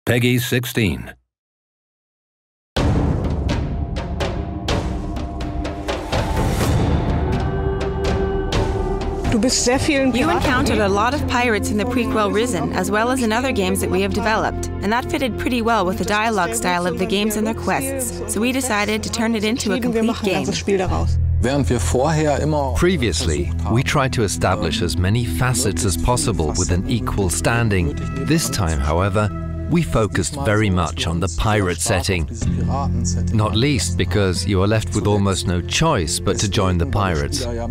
Peggy 16. You encountered a lot of pirates in the prequel Risen, as well as in other games that we have developed, and that fitted pretty well with the dialogue style of the games and their quests, so we decided to turn it into a complete game. Previously, we tried to establish as many facets as possible with an equal standing. This time, however, we focused very much on the pirate setting, not least because you are left with almost no choice but to join the pirates. The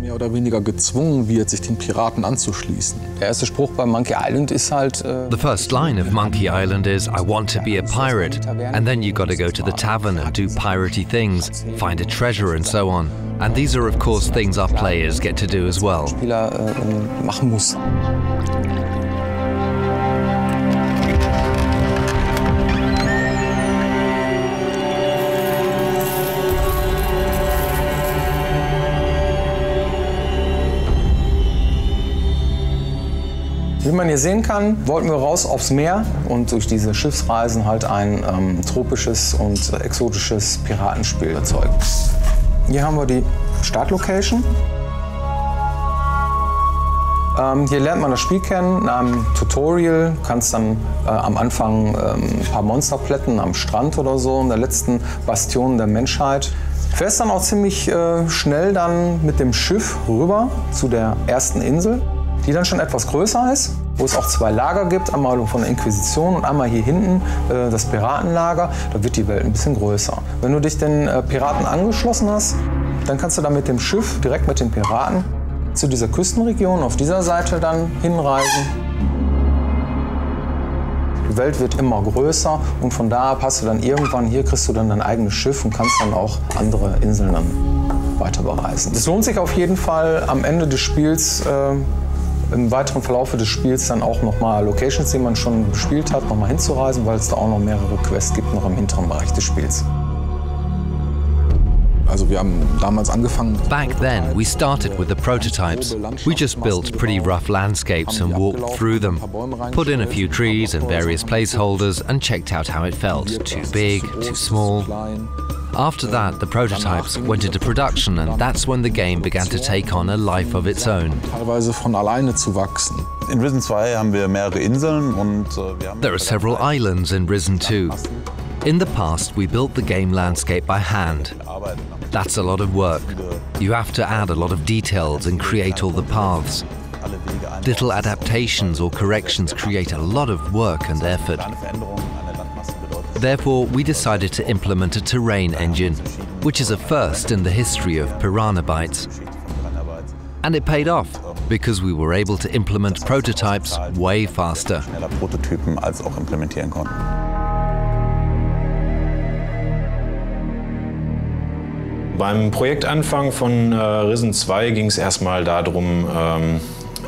first line of Monkey Island is, "I want to be a pirate," and then you got to go to the tavern and do piratey things, find a treasure and so on. And these are of course things our players get to do as well. Wie man hier sehen kann, wollten wir raus aufs Meer und durch diese Schiffsreisen halt ein tropisches und exotisches Piratenspiel erzeugen. Hier haben wir die Startlocation. Hier lernt man das Spiel kennen in einem Tutorial. Du kannst dann am Anfang ein paar Monster plätten am Strand oder so, in der letzten Bastion der Menschheit. Du fährst dann auch ziemlich schnell dann mit dem Schiff rüber zu der ersten Insel, die dann schon etwas größer ist, wo es auch zwei Lager gibt, einmal von der Inquisition und einmal hier hinten das Piratenlager. Da wird die Welt ein bisschen größer. Wenn du dich den Piraten angeschlossen hast, dann kannst du dann mit dem Schiff direkt mit den Piraten zu dieser Küstenregion auf dieser Seite dann hinreisen. Die Welt wird immer größer und von da ab hast du dann irgendwann, hier kriegst du dann dein eigenes Schiff und kannst dann auch andere Inseln dann weiter bereisen. Es lohnt sich auf jeden Fall am Ende des Spiels, im weiteren Verlauf des Spiels dann auch nochmal Locations, die man schon bespielt hat, nochmal hinzureisen, weil es da auch noch mehrere Quests gibt, noch im hinteren Bereich des Spiels. Also wir haben damals angefangen. Back then, we started with the prototypes. We just built pretty rough landscapes and walked through them, put in a few trees and various placeholders and checked out how it felt. Too big, too small. After that, the prototypes went into production and that's when the game began to take on a life of its own. Teilweise von alleine zu wachsen. In Risen 2 haben wir mehrere Inseln und wir haben. There are several islands in Risen 2. In the past, we built the game landscape by hand. That's a lot of work. You have to add a lot of details and create all the paths. Little adaptations or corrections create a lot of work and effort. Therefore, we decided to implement a terrain engine, which is a first in the history of Piranha Bytes. And it paid off, because we were able to implement prototypes way faster. Schneller Prototypen als auch implementieren konnten. Beim Projektanfang von Risen 2 ging es erstmal darum,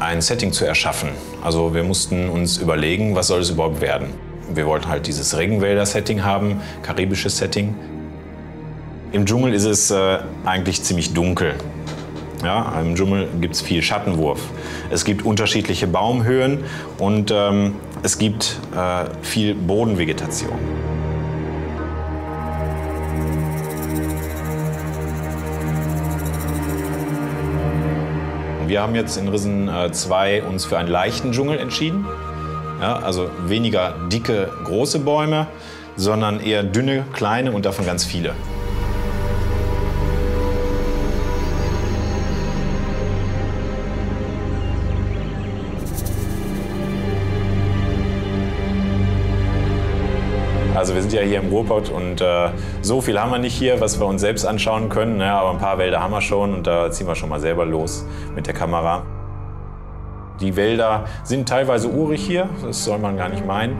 ein Setting zu erschaffen. Also wir mussten uns überlegen, was soll es überhaupt werden. Wir wollten halt dieses Regenwälder-Setting haben, karibisches Setting. Im Dschungel ist es eigentlich ziemlich dunkel. Ja, im Dschungel gibt es viel Schattenwurf. Es gibt unterschiedliche Baumhöhen und es gibt viel Bodenvegetation. Wir haben jetzt in Risen 2 uns für einen leichten Dschungel entschieden. Ja, also weniger dicke, große Bäume, sondern eher dünne, kleine und davon ganz viele. Also wir sind ja hier im Ruhrpott und so viel haben wir nicht hier, was wir uns selbst anschauen können. Ja, aber ein paar Wälder haben wir schon und da ziehen wir schon mal selber los mit der Kamera. Die Wälder sind teilweise urig hier, das soll man gar nicht meinen.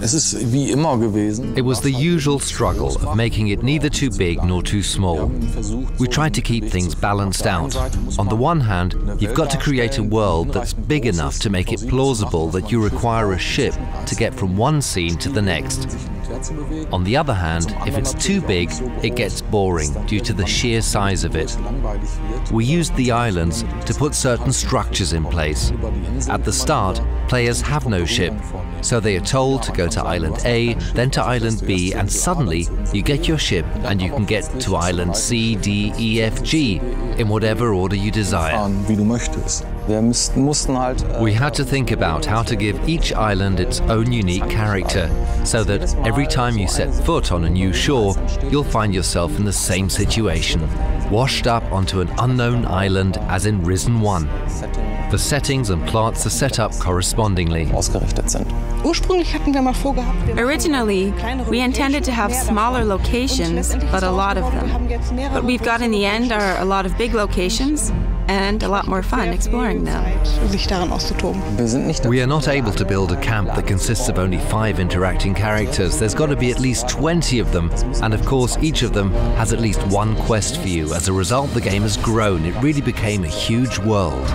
Es ist wie immer gewesen. It was the usual struggle of making it neither too big nor too small. We tried to keep things balanced out. On the one hand, you've got to create a world that's big enough to make it plausible that you require a ship to get from one scene to the next. On the other hand, if it's too big, it gets boring due to the sheer size of it. We used the islands to put certain structures in place. At the start, players have no ship, so they are told to go to Island A, then to Island B, and suddenly you get your ship and you can get to Island C, D, E, F, G, in whatever order you desire. We had to think about how to give each island its own unique character, so that every time you set foot on a new shore, you'll find yourself in the same situation, washed up onto an unknown island as in Risen 1. The settings and plots are set up correspondingly. Originally, we intended to have smaller locations, but a lot of them. What we've got in the end are a lot of big locations and a lot more fun exploring them. We are not able to build a camp that consists of only 5 interacting characters. There's got to be at least 20 of them, and of course each of them has at least one quest for you. As a result, the game has grown. It really became a huge world.